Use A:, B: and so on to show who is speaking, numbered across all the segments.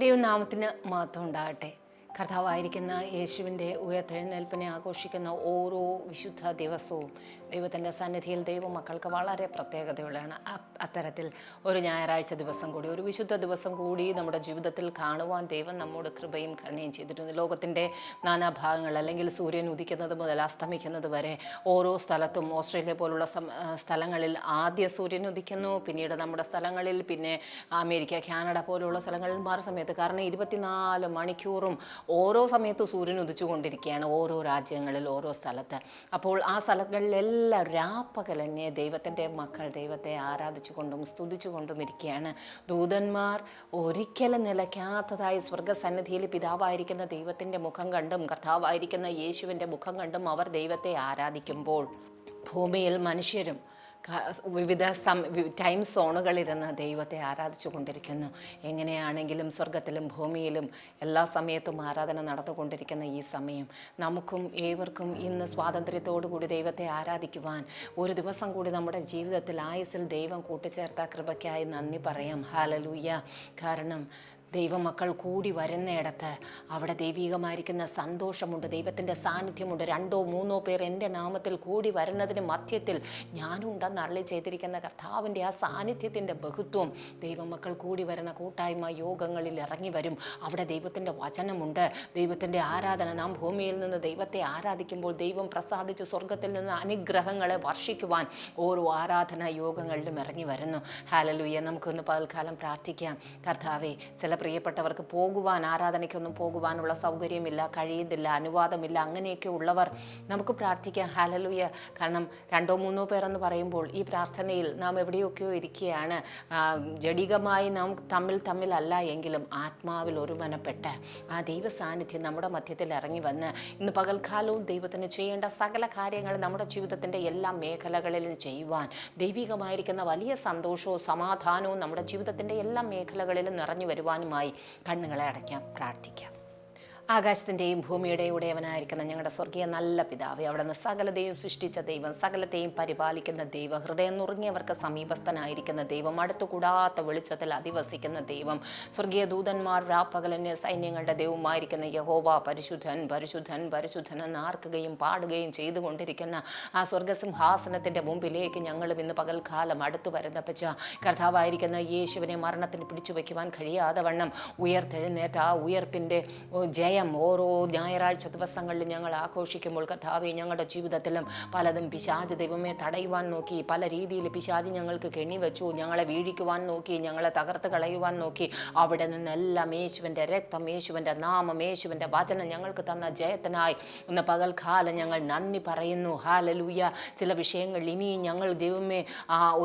A: ദൈവനാമത്തിന് മഹത്വം ഉണ്ടാകട്ടെ. കർത്താവായിരിക്കുന്ന യേശുവിൻ്റെ ഉയർത്തെഴുന്നേൽപ്പിനെ ആഘോഷിക്കുന്ന ഓരോ വിശുദ്ധ ദിവസവും ദൈവത്തിൻ്റെ സന്നിധിയിൽ ദൈവമക്കൾക്ക് വളരെ പ്രത്യേകതയുള്ളതാണ്. അത്തരത്തിൽ ഒരു ഞായറാഴ്ച ദിവസം കൂടി, ഒരു വിശുദ്ധ ദിവസം കൂടി നമ്മുടെ ജീവിതത്തിൽ കാണുവാൻ ദൈവം നമ്മോട് കൃപയും കരുണയും ചെയ്തിട്ടുണ്ട്. ലോകത്തിൻ്റെ നാനാഭാഗങ്ങൾ, അല്ലെങ്കിൽ സൂര്യൻ ഉദിക്കുന്നത് മുതൽ അസ്തമിക്കുന്നത് വരെ ഓരോ സ്ഥലത്തും, ഓസ്ട്രേലിയ പോലുള്ള സ്ഥലങ്ങളിൽ ആദ്യ സൂര്യൻ ഉദിക്കുന്നു, പിന്നീട് നമ്മുടെ സ്ഥലങ്ങളിൽ, പിന്നെ അമേരിക്ക, കാനഡ പോലുള്ള സ്ഥലങ്ങളിൽ സമയത്ത്. കാരണം 24 മണിക്കൂറും ഓരോ സമയത്ത് സൂര്യൻ ഉദിച്ചുകൊണ്ടിരിക്കുകയാണ് ഓരോ രാജ്യങ്ങളിൽ, ഓരോ സ്ഥലത്ത്. അപ്പോൾ ആ സ്ഥലങ്ങളിലെല്ലാം രാപ്പകൽ തന്നെ ദൈവത്തിൻ്റെ മക്കൾ ദൈവത്തെ ആരാധിച്ചുകൊണ്ടും സ്തുതിച്ചുകൊണ്ടും ഇരിക്കുകയാണ്. ദൂതന്മാർ ഒരിക്കലും നിലയ്ക്കാത്തതായി സ്വർഗ്ഗസന്നിധിയിൽ പിതാവായിരിക്കുന്ന ദൈവത്തിൻ്റെ മുഖം കണ്ടും കർത്താവായിരിക്കുന്ന യേശുവിൻ്റെ മുഖം കണ്ടും അവർ ദൈവത്തെ ആരാധിക്കുമ്പോൾ, ഭൂമിയിൽ മനുഷ്യരും വിവിധ ടൈം സോണുകളിരുന്ന് ദൈവത്തെ ആരാധിച്ചു കൊണ്ടിരിക്കുന്നു. എങ്ങനെയാണെങ്കിലും സ്വർഗത്തിലും ഭൂമിയിലും എല്ലാ സമയത്തും ആരാധന നടന്നുകൊണ്ടിരിക്കുന്ന ഈ സമയം നമുക്കും ഏവർക്കും ഇന്ന് സ്വാതന്ത്ര്യത്തോടു കൂടി ദൈവത്തെ ആരാധിക്കുവാൻ ഒരു ദിവസം കൂടി നമ്മുടെ ജീവിതത്തിൽ ആയുസ്സിൽ ദൈവം കൂട്ടിച്ചേർത്ത കൃപയ്ക്കായി നന്ദി പറയാം. ഹല്ലേലൂയ. കാരണം ദൈവമക്കൾ കൂടി വരുന്നിടത്ത് അവിടെ ദൈവികമായിരിക്കുന്ന സന്തോഷമുണ്ട്, ദൈവത്തിൻ്റെ സാന്നിധ്യമുണ്ട്. 2 or 3 പേർ എൻ്റെ നാമത്തിൽ കൂടി വരുന്നതിന് മധ്യത്തിൽ ഞാനുണ്ടെന്ന് അരുളി ചെയ്തിരിക്കുന്ന കർത്താവിൻ്റെ ആ സാന്നിധ്യത്തിൻ്റെ ബഹുത്വം ദൈവമക്കൾ കൂടി വരുന്ന കൂട്ടായ്മ യോഗങ്ങളിൽ ഇറങ്ങി വരും. അവിടെ ദൈവത്തിൻ്റെ വചനമുണ്ട്, ദൈവത്തിൻ്റെ ആരാധന. നാം ഭൂമിയിൽ നിന്ന് ദൈവത്തെ ആരാധിക്കുമ്പോൾ ദൈവം പ്രസാദിച്ച് സ്വർഗത്തിൽ നിന്ന് അനുഗ്രഹങ്ങളെ വർഷിക്കുവാൻ ഓരോ ആരാധനാ യോഗങ്ങളിലും ഇറങ്ങി വരുന്നു. ഹല്ലേലൂയ. നമുക്കൊന്ന് പകൽക്കാലം പ്രാർത്ഥിക്കാം. കർത്താവേ, ചില പ്രിയപ്പെട്ടവർക്ക് പോകുവാൻ, ആരാധനയ്ക്കൊന്നും പോകുവാനുള്ള സൗകര്യമില്ല, കഴിയുന്നില്ല, അനുവാദമില്ല. അങ്ങനെയൊക്കെ ഉള്ളവർ നമുക്ക് പ്രാർത്ഥിക്കാം. ഹല്ലേലൂയ. കാരണം 2 or 3 പേരെന്ന് പറയുമ്പോൾ ഈ പ്രാർത്ഥനയിൽ നാം എവിടെയൊക്കെയോ ഇരിക്കുകയാണ്. ജഡികമായി നാം തമ്മിലല്ല എങ്കിലും ആത്മാവിൽ ഒരുമനപ്പെട്ട് ആ ദൈവ സാന്നിധ്യം നമ്മുടെ മധ്യത്തിൽ ഇറങ്ങി വന്ന് ഇന്ന് പകൽക്കാലവും ദൈവത്തിന് ചെയ്യേണ്ട സകല കാര്യങ്ങൾ നമ്മുടെ ജീവിതത്തിൻ്റെ എല്ലാ മേഖലകളിലും ചെയ്യുവാൻ, ദൈവികമായിരിക്കുന്ന വലിയ സന്തോഷവും സമാധാനവും നമ്മുടെ ജീവിതത്തിൻ്റെ എല്ലാ മേഖലകളിലും നിറഞ്ഞു വരുവാനുമായി കണ്ണുകളെ അടയ്ക്കാം, പ്രാർത്ഥിക്കാം. ആകാശത്തിൻ്റെയും ഭൂമിയുടെയും ഉടയവനായിരിക്കുന്ന ഞങ്ങളുടെ സ്വർഗീയ നല്ല പിതാവേ, അവിടെ നിന്ന് സകലതയും സൃഷ്ടിച്ച ദൈവം, സകലത്തെയും പരിപാലിക്കുന്ന ദൈവം, ഹൃദയം നുറുങ്ങിയവർക്ക് സമീപസ്ഥനായിരിക്കുന്ന ദൈവം, അടുത്തുകൂടാത്ത വെളിച്ചത്തിൽ അധിവസിക്കുന്ന ദൈവം, സ്വർഗീയ ദൂതന്മാർ രാപ്പകലന്യ സൈന്യങ്ങളുടെ ദൈവമായിരിക്കുന്ന യഹോവ, പരിശുദ്ധൻ പരിശുദ്ധൻ പരിശുദ്ധൻ എന്ന് ആർക്കുകയും പാടുകയും ചെയ്തുകൊണ്ടിരിക്കുന്ന ആ സ്വർഗസിംഹാസനത്തിൻ്റെ മുമ്പിലേക്ക് ഞങ്ങളും ഇന്ന് പകൽക്കാലം അടുത്തു വരുന്നപ്പച്ച കർത്താവായിരിക്കുന്ന യേശുവിനെ മരണത്തിന് പിടിച്ചു വയ്ക്കുവാൻ കഴിയാതെ വണ്ണം ഉയർത്തെഴുന്നേറ്റ ആ ഉയർപ്പിൻ്റെ ജയം ഓരോ ഞായറാഴ്ച ദിവസങ്ങളിലും ഞങ്ങൾ ആഘോഷിക്കുമ്പോൾ കർത്താവേ, ഞങ്ങളുടെ ജീവിതത്തിലും പലതും പിശാച് ദൈവമേ തടയുവാൻ നോക്കി, പല രീതിയിൽ പിശാച് ഞങ്ങൾക്ക് കെണിവെച്ചു, ഞങ്ങളെ വീഴിക്കുവാൻ നോക്കി, ഞങ്ങളെ തകർത്ത് കളയുവാൻ നോക്കി. അവിടെ നിന്നെല്ലാം യേശുവിൻ്റെ രക്തം, യേശുവിൻ്റെ നാമം, യേശുവിൻ്റെ വചനം ഞങ്ങൾക്ക് തന്ന ജയത്തിനായി ഇന്ന് പകൽക്കാലം ഞങ്ങൾ നന്ദി പറയുന്നു. ഹല്ലേലൂയ. ചില വിഷയങ്ങൾ ഇനിയും ഞങ്ങൾ ദൈവമേ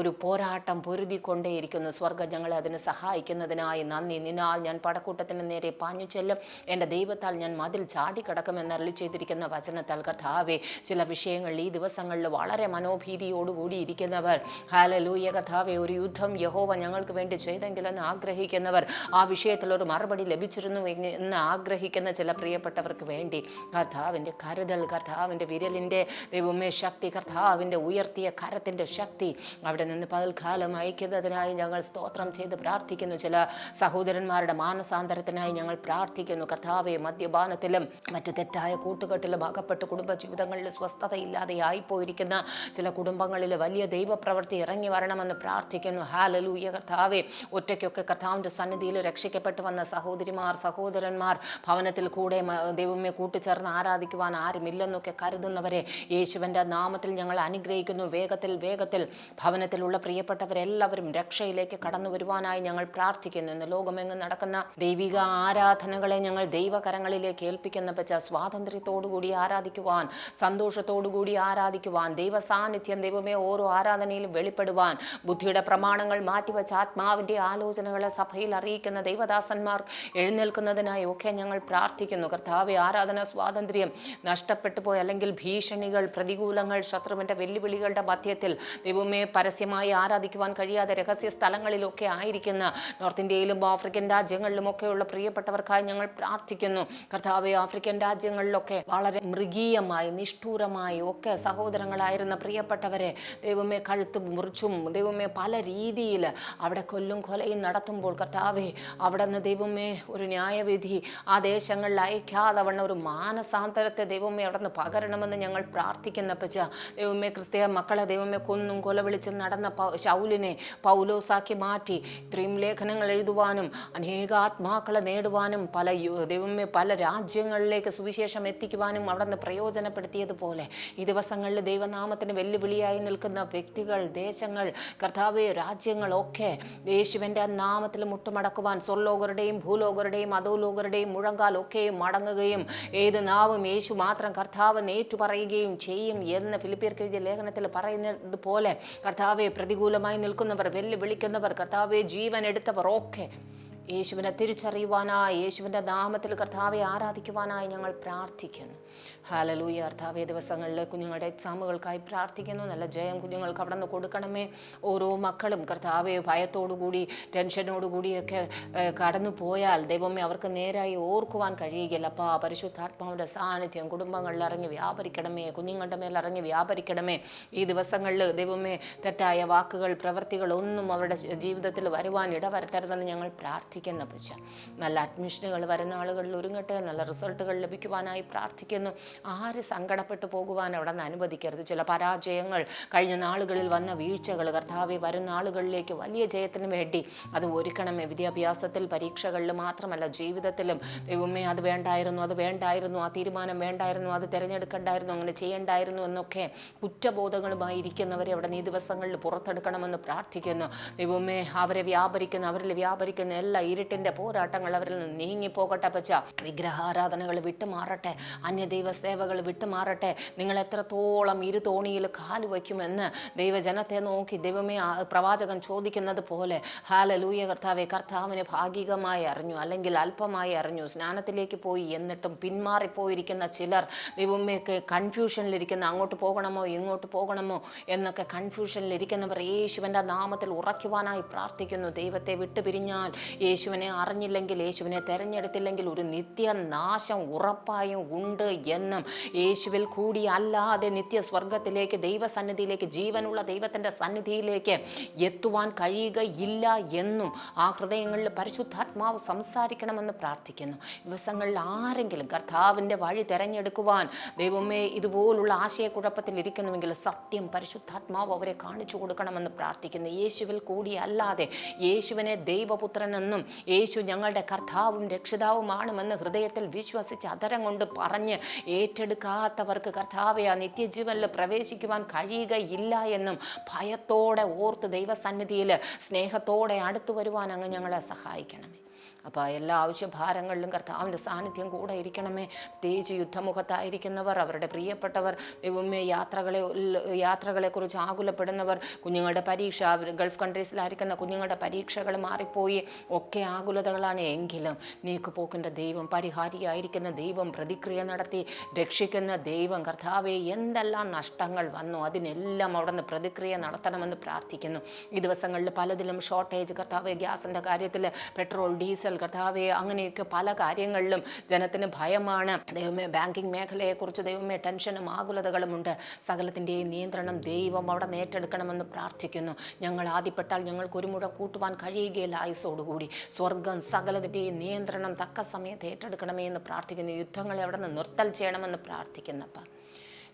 A: ഒരു പോരാട്ടം പൊരുതിക്കൊണ്ടേയിരിക്കുന്നു. സ്വർഗ്ഗം ഞങ്ങളെ അതിന് സഹായിക്കുന്നതിനായി നന്ദി. നിന്നാൽ ഞാൻ പടക്കൂട്ടത്തിന് നേരെ പാഞ്ഞു ചെല്ലും, എൻ്റെ ദൈവത്താൽ ഞാൻ മതിൽ ചാടിക്കടക്കുമെന്ന് അരുളി ചെയ്തിരിക്കുന്ന വചനത്താൽ കർത്താവേ, ചില വിഷയങ്ങൾ ഈ ദിവസങ്ങളിൽ വളരെ മനോഭീതിയോടുകൂടി ഇരിക്കുന്നവർ, ഹല്ലേലൂയ കർത്താവേ, ഒരു യുദ്ധം യഹോവ ഞങ്ങൾക്ക് വേണ്ടി ചെയ്തെങ്കിലെന്ന് ആഗ്രഹിക്കുന്നവർ, ആ വിഷയത്തിൽ ഒരു മറുപടി ലഭിച്ചിരുന്നു എന്ന് ആഗ്രഹിക്കുന്ന ചില പ്രിയപ്പെട്ടവർക്ക് വേണ്ടി കർത്താവിൻ്റെ കരുതൽ, കർത്താവിൻ്റെ വിരലിൻ്റെ ദൈവമേ ശക്തി, കർത്താവിൻ്റെ ഉയർത്തിയ കരത്തിൻ്റെ ശക്തി അവിടെ നിന്ന് പകൽക്കാലം അയക്കുന്നതിനായി ഞങ്ങൾ സ്തോത്രം ചെയ്ത് പ്രാർത്ഥിക്കുന്നു. ചില സഹോദരന്മാരുടെ മാനസാന്തരത്തിനായി ഞങ്ങൾ പ്രാർത്ഥിക്കുന്നു. കർത്താവെ, മദ്യപാനത്തിലും മറ്റ് തെറ്റായ കൂട്ടുകെട്ടിലും അകപ്പെട്ട് കുടുംബജീവിതങ്ങളിൽ സ്വസ്ഥതയില്ലാതെ ആയിപ്പോയിരിക്കുന്ന ചില കുടുംബങ്ങളിൽ വലിയ ദൈവപ്രവൃത്തി ഇറങ്ങി വരണമെന്ന് പ്രാർത്ഥിക്കുന്നു. ഹല്ലേലൂയ കർത്താവെ, ഒറ്റയ്ക്കൊക്കെ കർത്താവിൻ്റെ സന്നിധിയിൽ രക്ഷിക്കപ്പെട്ടു വന്ന സഹോദരിമാർ, സഹോദരന്മാർ, ഭവനത്തിൽ കൂടെ ദൈവമേ കൂട്ടിച്ചേർന്ന് ആരാധിക്കുവാൻ ആരുമില്ലെന്നൊക്കെ കരുതുന്നവരെ യേശുവിൻ്റെ നാമത്തിൽ ഞങ്ങൾ അനുഗ്രഹിക്കുന്നു. വേഗത്തിൽ വേഗത്തിൽ ഭവനത്തിലുള്ള പ്രിയപ്പെട്ടവരെല്ലാവരും രക്ഷയിലേക്ക് കടന്നു വരുവാനായി ഞങ്ങൾ പ്രാർത്ഥിക്കുന്നു. ഇന്ന് ലോകമെങ്ങും നടക്കുന്ന ദൈവിക ആരാധനകളെ ഞങ്ങൾ ദൈവകരങ്ങളിലേക്ക് ഏൽപ്പിക്കുന്ന പച്ച സ്വാതന്ത്ര്യത്തോടുകൂടി ആരാധിക്കുവാൻ, സന്തോഷത്തോടുകൂടി ആരാധിക്കുവാൻ, ദൈവ സാന്നിധ്യം ദൈവമേ ഓരോ ആരാധനയിലും വെളിപ്പെടുവാൻ, ബുദ്ധിയുടെ പ്രമാണങ്ങൾ മാറ്റിവെച്ച ആത്മാവിൻ്റെ ആലോചനകളെ സഭയിൽ അറിയിക്കുന്ന ദൈവദാസന്മാർ എഴുന്നേൽക്കുന്നതിനായി ഒക്കെ ഞങ്ങൾ പ്രാർത്ഥിക്കുന്നു. കർത്താവെ, ആരാധന സ്വാതന്ത്ര്യം നഷ്ടപ്പെട്ടു പോയി, അല്ലെങ്കിൽ ഭീഷണികൾ, പ്രതികൂലങ്ങൾ, ശത്രുവിൻ്റെ വെല്ലുവിളികളുടെ മധ്യത്തിൽ ദൈവമേ പരസ്യമായി ആരാധിക്കുവാൻ കഴിയാതെ രഹസ്യ സ്ഥലങ്ങളിലൊക്കെ ആയിരിക്കുന്ന നോർത്ത് ഇന്ത്യയിലും ആഫ്രിക്കൻ രാജ്യങ്ങളിലുമൊക്കെയുള്ള പ്രിയപ്പെട്ടവർക്കായി ഞങ്ങൾ പ്രാർത്ഥിക്കുന്നു. കർത്താവെ, ആഫ്രിക്കൻ രാജ്യങ്ങളിലൊക്കെ വളരെ മൃഗീയമായി നിഷ്ഠൂരമായി ഒക്കെ സഹോദരങ്ങളായിരുന്ന പ്രിയപ്പെട്ടവരെ ദൈവമേ കഴുത്ത് മുറിച്ചും ദൈവമേ പല രീതിയിൽ അവിടെ കൊലയും നടത്തുമ്പോൾ കർത്താവെ, അവിടെ നിന്ന് ദൈവമേ ഒരു ന്യായവിധി ആ ദേശങ്ങളിൽ അയക്കാതെ വണ്ണം ഒരു മാനസാന്തരത്തെ ദൈവമേ അവിടെ നിന്ന് പകരണമെന്ന് ഞങ്ങൾ പ്രാർത്ഥിക്കുന്ന പച്ച. ദൈവമേ ക്രിസ്തീയ മക്കളെ ദൈവമേ കൊന്നും കൊലവിളിച്ച് നടന്ന ശൗലിനെ പൗലോസാക്കി മാറ്റി ഇത്രയും ലേഖനങ്ങൾ എഴുതുവാനും അനേക ആത്മാക്കളെ നേടുവാനും ദൈവമേ പല രാജ്യങ്ങളിലേക്ക് സുവിശേഷം എത്തിക്കുവാനും അവിടെ നിന്ന് പ്രയോജനപ്പെടുത്തിയതുപോലെ ഈ ദിവസങ്ങളിൽ ദൈവനാമത്തിന് വെല്ലുവിളിയായി നിൽക്കുന്ന വ്യക്തികൾ, ദേശങ്ങൾ, കർത്താവെ, രാജ്യങ്ങളൊക്കെ യേശുവിൻ്റെ നാമത്തിൽ മുട്ടുമടക്കുവാൻ സ്വർലോകരുടെയും ഭൂലോകരുടെയും അധോലോകരുടെയും മുഴങ്കാലൊക്കെയും മടങ്ങുകയും ഏത് നാവും യേശു മാത്രം കർത്താവ് ഏറ്റുപറയുകയും ചെയ്യും എന്ന് ഫിലിപ്പിയർക്ക് എഴുതിയ ലേഖനത്തിൽ പറയുന്നത് പോലെ കർത്താവെ, പ്രതികൂലമായി നിൽക്കുന്നവർ, വെല്ലുവിളിക്കുന്നവർ, കർത്താവെ, ജീവൻ എടുത്തവർ ഒക്കെ യേശുവിനെ തിരിച്ചറിയുവാനായി യേശുവിൻ്റെ നാമത്തിൽ കർത്താവെ ആരാധിക്കുവാനായി ഞങ്ങൾ പ്രാർത്ഥിക്കുന്നു. ഹല്ലേലൂയ. കർത്താവെ, ദിവസങ്ങളിൽ കുഞ്ഞുങ്ങളുടെ എക്സാമുകൾക്കായി പ്രാർത്ഥിക്കുന്നു. നല്ല ജയം കുഞ്ഞുങ്ങൾക്ക് അവിടെ നിന്ന് കൊടുക്കണമേ. ഓരോ മക്കളും കർത്താവെ ഭയത്തോടുകൂടി ടെൻഷനോടുകൂടിയൊക്കെ കടന്നു പോയാൽ ദൈവമേ അവർക്ക് നേരായി ഓർക്കുവാൻ കഴിയുകയില്ല. അപ്പോൾ പരിശുദ്ധാത്മാവിൻ്റെ സാന്നിധ്യം കുടുംബങ്ങളിൽ ഇറങ്ങി വ്യാപരിക്കണമേ, കുഞ്ഞുങ്ങളുടെ മേൽ ഇറങ്ങി വ്യാപരിക്കണമേ. ഈ ദിവസങ്ങളിൽ ദൈവമേ തെറ്റായ വാക്കുകൾ, പ്രവൃത്തികൾ ഒന്നും അവരുടെ ജീവിതത്തിൽ വരുവാൻ ഇടവരുത്തരുതെന്ന് ഞങ്ങൾ പ്രാർത്ഥിക്കുന്നു. നല്ല അഡ്മിഷനുകൾ വരുന്ന ആളുകളിൽ ഒരുങ്ങട്ടെ, നല്ല റിസൾട്ടുകൾ ലഭിക്കുവാനായി പ്രാർത്ഥിക്കുന്നു. ആര് സങ്കടപ്പെട്ടു പോകുവാൻ അവിടെ നിന്ന് അനുവദിക്കരുത്. ചില പരാജയങ്ങൾ, കഴിഞ്ഞ നാളുകളിൽ വന്ന വീഴ്ചകൾ കർത്താവെ വരുന്ന ആളുകളിലേക്ക് വലിയ ജയത്തിന് വേണ്ടി അത് ഒരുക്കണമേ. വിദ്യാഭ്യാസത്തിൽ, പരീക്ഷകളിൽ മാത്രമല്ല ജീവിതത്തിലും ദൈവമേ അത് വേണ്ടായിരുന്നു, ആ തീരുമാനം വേണ്ടായിരുന്നു, അത് തിരഞ്ഞെടുക്കണ്ടായിരുന്നു, അങ്ങനെ ചെയ്യണ്ടായിരുന്നു എന്നൊക്കെ കുറ്റബോധങ്ങളുമായി ഇരിക്കുന്നവരെ അവിടെ ഈ ദിവസങ്ങളിൽ പുറത്തെടുക്കണമെന്ന് പ്രാർത്ഥിക്കുന്നു. ദൈവമേ അവരിൽ വ്യാപരിക്കുന്ന എല്ലാ ഇരുട്ടിൻ്റെ പോരാട്ടങ്ങൾ അവരിൽ നിന്ന് നീങ്ങിപ്പോകട്ടെ. പച്ച വിഗ്രഹാരാധനകൾ വിട്ടുമാറട്ടെ, അന്യദൈവ സേവകൾ വിട്ടുമാറട്ടെ. നിങ്ങൾ എത്രത്തോളം ഇരുതോണിയിൽ കാല് വയ്ക്കുമെന്ന് ദൈവജനത്തെ നോക്കി ദൈവമേ പ്രവാചകൻ ചോദിക്കുന്നത് പോലെ ഹല്ലേലൂയ കർത്താവെ, കർത്താവിനെ ഭാഗികമായി അറിഞ്ഞു അല്ലെങ്കിൽ അല്പമായി അറിഞ്ഞു, സ്നാനത്തിലേക്ക് പോയി എന്നിട്ടും പിന്മാറിപ്പോയിരിക്കുന്ന ചിലർ ദൈവമേ കൺഫ്യൂഷനിലിരിക്കുന്ന, അങ്ങോട്ട് പോകണമോ ഇങ്ങോട്ട് പോകണമോ എന്നൊക്കെ കൺഫ്യൂഷനിലിരിക്കുന്നവർ യേശുവിൻ്റെ നാമത്തിൽ ഉറയ്ക്കുവാനായി പ്രാർത്ഥിക്കുന്നു. ദൈവത്തെ വിട്ടുപിരിഞ്ഞാൽ, യേശുവിനെ അറിഞ്ഞില്ലെങ്കിൽ, യേശുവിനെ തിരഞ്ഞെടുത്തില്ലെങ്കിൽ ഒരു നിത്യനാശം ഉറപ്പായും ഉണ്ട് എന്നും യേശുവിൽ കൂടി അല്ലാതെ നിത്യസ്വർഗത്തിലേക്ക്, ദൈവസന്നിധിയിലേക്ക്, ജീവനുള്ള ദൈവത്തിൻ്റെ സന്നിധിയിലേക്ക് എത്തുവാൻ കഴിയുകയില്ല എന്നും ആ ഹൃദയങ്ങളിൽ പരിശുദ്ധാത്മാവ് സംസാരിക്കണമെന്ന് പ്രാർത്ഥിക്കുന്നു. ദിവസങ്ങളിൽ ആരെങ്കിലും കർത്താവിൻ്റെ വഴി തിരഞ്ഞെടുക്കുവാൻ ദൈവമേ ഇതുപോലുള്ള ആശയക്കുഴപ്പത്തിൽ ഇരിക്കുന്നുവെങ്കിൽ സത്യം പരിശുദ്ധാത്മാവ് അവരെ കാണിച്ചു കൊടുക്കണമെന്ന് പ്രാർത്ഥിക്കുന്നു. യേശുവിൽ കൂടി അല്ലാതെ, യേശുവിനെ ദൈവപുത്രനെന്നും യേശു ഞങ്ങളുടെ കർത്താവും രക്ഷിതാവുമാണെന്ന് ഹൃദയത്തിൽ വിശ്വസിച്ച് അതരം കൊണ്ട് പറഞ്ഞ് ഏറ്റെടുക്കാത്തവർക്ക് കർത്താവെ ആ നിത്യജീവനിൽ പ്രവേശിക്കുവാൻ കഴിയുകയില്ല എന്നും ഭയത്തോടെ ഓർത്ത് ദൈവസന്നിധിയിൽ സ്നേഹത്തോടെ അടുത്തു വരുവാൻ അങ്ങ് ഞങ്ങളെ സഹായിക്കണമേ. അപ്പോൾ എല്ലാ ആവശ്യഭാരങ്ങളിലും കർത്താവിൻ്റെ സാന്നിധ്യം കൂടെ ഇരിക്കണമേ. പ്രത്യേകിച്ച് യുദ്ധമുഖത്തായിരിക്കുന്നവർ, അവരുടെ പ്രിയപ്പെട്ടവർ, ദൈവമേ യാത്രകളെക്കുറിച്ച് ആകുലപ്പെടുന്നവർ, കുഞ്ഞുങ്ങളുടെ പരീക്ഷ, ഗൾഫ് കൺട്രീസിലായിരിക്കുന്ന കുഞ്ഞുങ്ങളുടെ പരീക്ഷകൾ മാറിപ്പോയി ഒക്കെ ആകുലതകളാണ്. എങ്കിലും നീക്കുപോക്കിൻ്റെ ദൈവം, പരിഹാരിയായിരിക്കുന്ന ദൈവം, പ്രതിക്രിയ നടത്തി രക്ഷിക്കുന്ന ദൈവം, കർത്താവെ എന്തെല്ലാം നഷ്ടങ്ങൾ വന്നു അതിനെല്ലാം അവിടെ നിന്ന് പ്രതിക്രിയ നടത്തണമെന്ന് പ്രാർത്ഥിക്കുന്നു. ഈ ദിവസങ്ങളിൽ പലതിലും ഷോർട്ടേജ്, കർത്താവെ ഗ്യാസിൻ്റെ കാര്യത്തിൽ, പെട്രോൾ, ഡീസൽ, കർത്താവെ അങ്ങനെയൊക്കെ പല കാര്യങ്ങളിലും ജനത്തിന് ഭയമാണ്. ദൈവമേ ബാങ്കിങ് മേഖലയെക്കുറിച്ച് ദൈവമേ ടെൻഷനും ആകുലതകളുമുണ്ട്. സകലത്തിൻ്റെയും നിയന്ത്രണം ദൈവം അവിടെ ഏറ്റെടുക്കണമെന്ന് പ്രാർത്ഥിക്കുന്നു. ഞങ്ങൾ ആദ്യപ്പെട്ടാൽ ഞങ്ങൾക്ക് ഒരു മുഴ കൂട്ടുവാൻ കഴിയുകയില്ല. ആയുസോടുകൂടി സ്വർഗം സകലത്തിൻ്റെയും നിയന്ത്രണം തക്ക സമയത്ത് ഏറ്റെടുക്കണമേ എന്ന് പ്രാർത്ഥിക്കുന്നു. യുദ്ധങ്ങളെ അവിടെ നിന്ന് നിർത്തൽ ചെയ്യണമെന്ന് പ്രാർത്ഥിക്കുന്നപ്പ.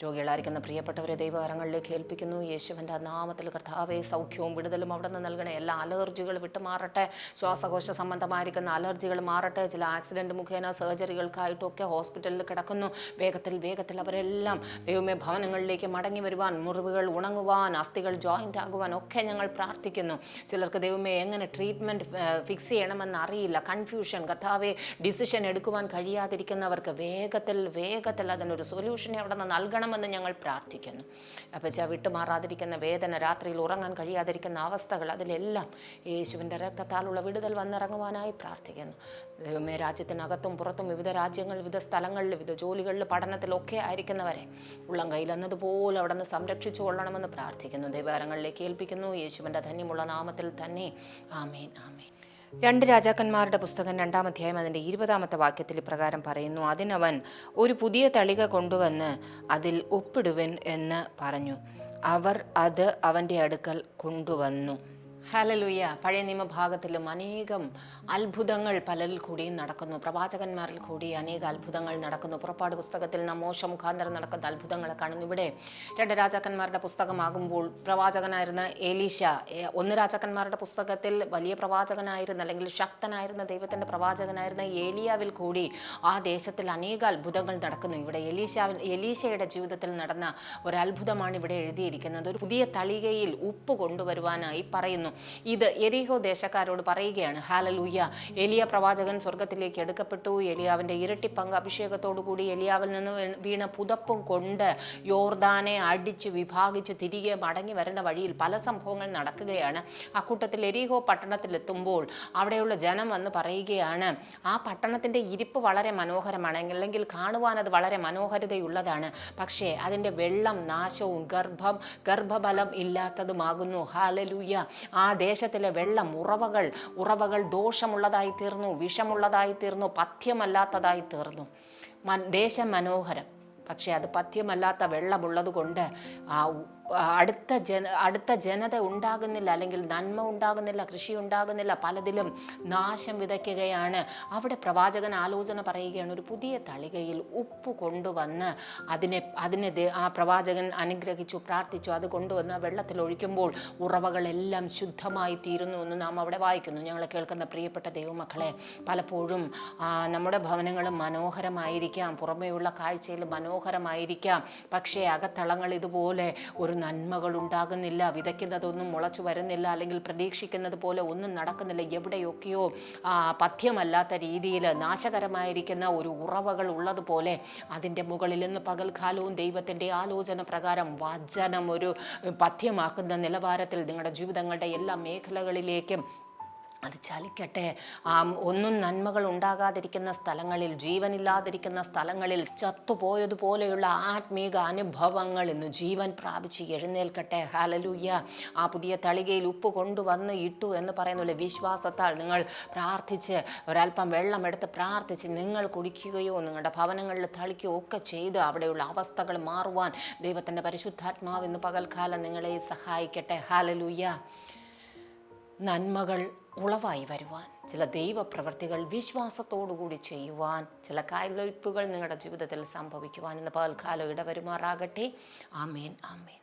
A: രോഗികളായിരിക്കുന്ന പ്രിയപ്പെട്ടവരെ ദൈവകരങ്ങളിലേക്ക് ഏൽപ്പിക്കുന്നു. യേശുവിൻ്റെ നാമത്തിൽ കർത്താവെ സൗഖ്യവും വിടുതലും അവിടെ നിന്ന് നൽകണേ. എല്ലാ അലർജികൾ വിട്ടുമാറട്ടെ. ശ്വാസകോശ സംബന്ധമായിരിക്കുന്ന അലർജികൾ മാറട്ടെ. ചില ആക്സിഡൻറ്റ് മുഖേന സർജറികൾക്കായിട്ടൊക്കെ ഹോസ്പിറ്റലിൽ കിടക്കുന്നു. വേഗത്തിൽ അവരെല്ലാം ദൈവമേ ഭവനങ്ങളിലേക്ക് മടങ്ങി വരുവാൻ, മുറിവുകൾ ഉണങ്ങുവാൻ, അസ്ഥികൾ ജോയിൻ്റ് ആകുവാൻ ഒക്കെ ഞങ്ങൾ പ്രാർത്ഥിക്കുന്നു. ചിലർക്ക് ദൈവമേ എങ്ങനെ ട്രീറ്റ്മെൻറ്റ് ഫിക്സ് ചെയ്യണമെന്ന് അറിയില്ല, കൺഫ്യൂഷൻ, കർത്താവെ ഡിസിഷൻ എടുക്കുവാൻ കഴിയാതിരിക്കുന്നവർക്ക് വേഗത്തിൽ അതിനൊരു സൊല്യൂഷനെ അവിടെ നിന്ന് നൽകണം ണമെന്ന് ഞങ്ങൾ പ്രാർത്ഥിക്കുന്നു. അപ്പച്ച വിട്ടുമാറാതിരിക്കുന്ന വേദന, രാത്രിയിൽ ഉറങ്ങാൻ കഴിയാതിരിക്കുന്ന അവസ്ഥകൾ, അതിലെല്ലാം യേശുവിൻ്റെ രക്തത്താലുള്ള വിടുതൽ വന്നിറങ്ങുവാനായി പ്രാർത്ഥിക്കുന്നു. ദൈവമേ രാജ്യത്തിനകത്തും പുറത്തും വിവിധ രാജ്യങ്ങൾ, വിവിധ സ്ഥലങ്ങളിൽ, വിവിധ ജോലികളിൽ, പഠനത്തിലൊക്കെ ആയിരിക്കുന്നവരെ ഉള്ളം കയ്യിലെന്നതുപോലെ അവിടെ നിന്ന് സംരക്ഷിച്ചു കൊള്ളണമെന്ന് പ്രാർത്ഥിക്കുന്നു. ദൈവകരങ്ങളിലേക്ക് ഏൽപ്പിക്കുന്നു. യേശുവിൻ്റെ ധന്യമുള്ള നാമത്തിൽ തന്നെ. ആമേൻ. രണ്ട് രാജാക്കന്മാരുടെ പുസ്തകം 2-ാം അധ്യായം അതിൻ്റെ 20-ാമത്തെ വാക്യത്തിൽ ഇപ്രകാരം പറയുന്നു, അതിനവൻ ഒരു പുതിയ തളിക കൊണ്ടുവന്ന് അതിൽ ഉപ്പിടുവൻ എന്ന് പറഞ്ഞു. അവർ അത് അവൻ്റെ അടുക്കൽ കൊണ്ടുവന്നു. ഹല്ലേലൂയ. പഴയ നിയമഭാഗത്തിലും അനേകം അത്ഭുതങ്ങൾ പലരിൽ കൂടിയും നടക്കുന്നു. പ്രവാചകന്മാരിൽ കൂടി അനേക അത്ഭുതങ്ങൾ നടക്കുന്നു. പുറപ്പാട് പുസ്തകത്തിൽ നാം മോശ മുഖാന്തരം നടക്കുന്ന അത്ഭുതങ്ങളെ കാണുന്നു. ഇവിടെ 2 രാജാക്കന്മാരുടെ പുസ്തകമാകുമ്പോൾ പ്രവാചകനായിരുന്ന എലീശ, 1 രാജാക്കന്മാരുടെ പുസ്തകത്തിൽ വലിയ പ്രവാചകനായിരുന്ന അല്ലെങ്കിൽ ശക്തനായിരുന്ന ദൈവത്തിൻ്റെ പ്രവാചകനായിരുന്ന ഏലിയാവിൽ കൂടി ആ ദേശത്തിൽ അനേക അത്ഭുതങ്ങൾ നടക്കുന്നു. ഇവിടെ എലീശയുടെ ജീവിതത്തിൽ നടന്ന ഒരു അത്ഭുതമാണ് ഇവിടെ എഴുതിയിരിക്കുന്നത്. ഒരു പുതിയ തളികയിൽ ഉപ്പ് കൊണ്ടുവരുവാനായി പറയുന്നു. ഇത് യെരിഹോ ദേശക്കാരോട് പറയുകയാണ്. ഹല്ലേലൂയ. എലിയ പ്രവാചകൻ സ്വർഗത്തിലേക്ക് എടുക്കപ്പെട്ടു. എലിയാവിൻ്റെ ഇരട്ടി പങ്ക് അഭിഷേകത്തോടുകൂടി എലിയാവിൽ നിന്ന് വീണ പുതപ്പും കൊണ്ട് യോർദാനെ അടിച്ച് വിഭാഗിച്ച് തിരികെ മടങ്ങി വരുന്ന വഴിയിൽ പല സംഭവങ്ങൾ നടക്കുകയാണ്. അക്കൂട്ടത്തിൽ എരിഹോ പട്ടണത്തിലെത്തുമ്പോൾ അവിടെയുള്ള ജനം വന്ന് പറയുകയാണ്, ആ പട്ടണത്തിൻ്റെ ഇരിപ്പ് വളരെ മനോഹരമാണ്, അല്ലെങ്കിൽ കാണുവാൻ അത് വളരെ മനോഹരതയുള്ളതാണ്. പക്ഷേ അതിൻ്റെ വെള്ളം നാശവും ഗർഭഫലം ഇല്ലാത്തതുമാകുന്നു. ഹല്ലേലൂയ. ആ ദേശത്തിലെ വെള്ളം ഉറവകൾ ദോഷമുള്ളതായി തീർന്നു, വിഷമുള്ളതായി തീർന്നു, പഥ്യമല്ലാത്തതായി തീർന്നു. ദേശം മനോഹരം, പക്ഷേ അത് പഥ്യമല്ലാത്ത വെള്ളമുള്ളത് കൊണ്ട് അടുത്ത ജനത ഉണ്ടാകുന്നില്ല, അല്ലെങ്കിൽ നന്മ ഉണ്ടാകുന്നില്ല, കൃഷി ഉണ്ടാകുന്നില്ല, പലതിലും നാശം വിതയ്ക്കുകയാണ്. അവിടെ പ്രവാചകൻ ആലോചന പറയുകയാണ്, ഒരു പുതിയ തളികയിൽ ഉപ്പ് കൊണ്ടുവന്ന് അതിനെ ആ പ്രവാചകൻ അനുഗ്രഹിച്ചു, പ്രാർത്ഥിച്ചു. അത് കൊണ്ടുവന്ന് വെള്ളത്തിൽ ഒഴിക്കുമ്പോൾ ഉറവകളെല്ലാം ശുദ്ധമായി തീരുന്നു എന്ന് നാം അവിടെ വായിക്കുന്നു. ഞങ്ങളെ കേൾക്കുന്ന പ്രിയപ്പെട്ട ദൈവമക്കളെ, പലപ്പോഴും നമ്മുടെ ഭവനങ്ങൾ മനോഹരമായിരിക്കാം, പുറമേയുള്ള കാഴ്ചയിൽ മനോഹരമായിരിക്കാം, പക്ഷേ അകത്തളങ്ങൾ ഇതുപോലെ ഒരു നന്മകൾ ഉണ്ടാകുന്നില്ല, വിതയ്ക്കുന്നതൊന്നും മുളച്ചു വരുന്നില്ല, അല്ലെങ്കിൽ പ്രതീക്ഷിക്കുന്നത് പോലെ ഒന്നും നടക്കുന്നില്ല. എവിടെയൊക്കെയോ പഥ്യമല്ലാത്ത രീതിയിൽ നാശകരമായിരിക്കുന്ന ഒരു ഉറവകൾ ഉള്ളതുപോലെ അതിൻ്റെ മുകളിൽ നിന്ന് പകൽക്കാലവും ദൈവത്തിൻ്റെ ആലോചന പ്രകാരം വചനം ഒരു പഥ്യമാക്കുന്ന നിലവാരത്തിൽ നിങ്ങളുടെ ജീവിതങ്ങളുടെ എല്ലാ മേഖലകളിലേക്കും അത് ചലിക്കട്ടെ. ഒന്നും നന്മകൾ ഉണ്ടാകാതിരിക്കുന്ന സ്ഥലങ്ങളിൽ, ജീവനില്ലാതിരിക്കുന്ന സ്ഥലങ്ങളിൽ ചത്തുപോയതുപോലെയുള്ള ആത്മീക അനുഭവങ്ങൾ ഇന്ന് ജീവൻ പ്രാപിച്ച് എഴുന്നേൽക്കട്ടെ. ഹല്ലേലൂയ. ആ പുതിയ തളികയിൽ ഉപ്പ് കൊണ്ടുവന്ന് ഇട്ടു എന്ന് പറയുന്നില്ല. വിശ്വാസത്താൽ നിങ്ങൾ പ്രാർത്ഥിച്ച് ഒരല്പം വെള്ളമെടുത്ത് പ്രാർത്ഥിച്ച് നിങ്ങൾ കുടിക്കുകയോ നിങ്ങളുടെ ഭവനങ്ങളിൽ തളിക്കുകയോ ഒക്കെ ചെയ്ത് അവിടെയുള്ള അവസ്ഥകൾ മാറുവാൻ ദൈവത്തിൻ്റെ പരിശുദ്ധാത്മാവ് ഇന്ന് പകൽക്കാലം നിങ്ങളെ സഹായിക്കട്ടെ. ഹല്ലേലൂയ. നന്മകൾ ഉളവായി വരുവാൻ, ചില ദൈവപ്രവൃത്തികൾ വിശ്വാസത്തോടുകൂടി ചെയ്യുവാൻ, ചില കാൽവയ്പുകൾ നിങ്ങളുടെ ജീവിതത്തിൽ സംഭവിക്കുവാൻ ഇന്ന് പകൽക്കാലം ഇടവരുമാറാകട്ടെ. ആമേൻ, ആമേൻ.